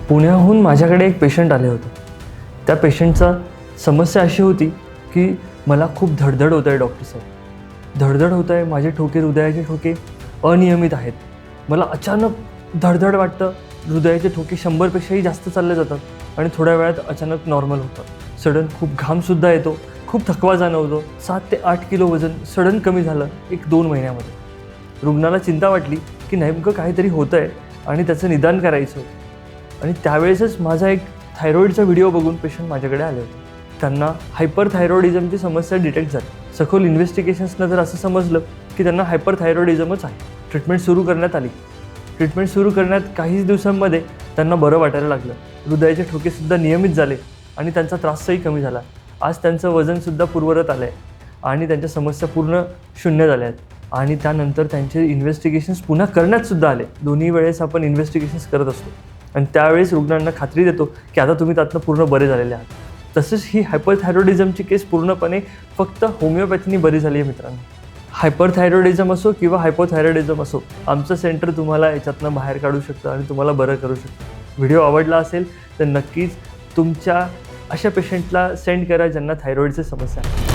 पुण्याहून माझ्याकडे एक पेशंट आले होते. त्या पेशंटचा समस्या अशी होती की मला खूप धडधड होत आहे डॉक्टर साहेब, धडधड होत आहे, माझे ठोके, हृदयाचे ठोके अनियमित आहेत. मला अचानक धडधड वाटतं, हृदयाचे ठोके 100पेक्षाही जास्त चालले जातात आणि थोड्या वेळात अचानक नॉर्मल होतं. सडन खूप घामसुद्धा येतो, खूप थकवा जाणवतो. 7 ते 8 किलो वजन सडन कमी झालं 1-2 महिन्यामध्ये. रुग्णाला चिंता वाटली की नेमकं काहीतरी होतं आहे आणि त्याचं निदान करायचं. आणि त्यावेळेसच माझा एक थायरॉईडचा व्हिडिओ बघून पेशंट माझ्याकडे आले होते. त्यांना हायपरथायरॉइडिझमची समस्या डिटेक्ट झाली. सखोल इन्व्हेस्टिगेशन्सनं तर असं समजलं की त्यांना हायपरथायरॉइडिझमच आहे. ट्रीटमेंट सुरू करण्यात आली. ट्रीटमेंट सुरू करण्यात काहीच दिवसांमध्ये त्यांना बरं वाटायला लागलं. हृदयाचे ठोकेसुद्धा नियमित झाले आणि त्यांचा त्रासही कमी झाला. आज त्यांचं वजनसुद्धा पूर्ववत आलं आहे आणि त्यांच्या समस्या पूर्ण शून्य झाल्या आहेत. आणि त्यानंतर त्यांचे इन्व्हेस्टिगेशन्स पुन्हा करण्यातसुद्धा आले. दोन्ही वेळेस आपण इन्व्हेस्टिगेशन्स करत असतो आणि त्यावेळेस रुग्णांना खात्री देतो की आता तुम्ही त्यातनं पूर्ण बरे झालेले आहात. तसेच ही हायपरथायरॉइडिझमची केस पूर्णपणे फक्त होमिओपॅथीने बरी झाली आहे मित्रांनो. हायपरथायरॉइडिझम असो किंवा हायपोथायरॉइडिझम असो, आमचं सेंटर तुम्हाला याच्यातनं बाहेर काढू शकतं आणि तुम्हाला बरं करू शकतं. व्हिडिओ आवडला असेल तर नक्कीच तुमच्या अशा पेशंटला सेंड करा ज्यांना थायरॉईडची समस्या आहे.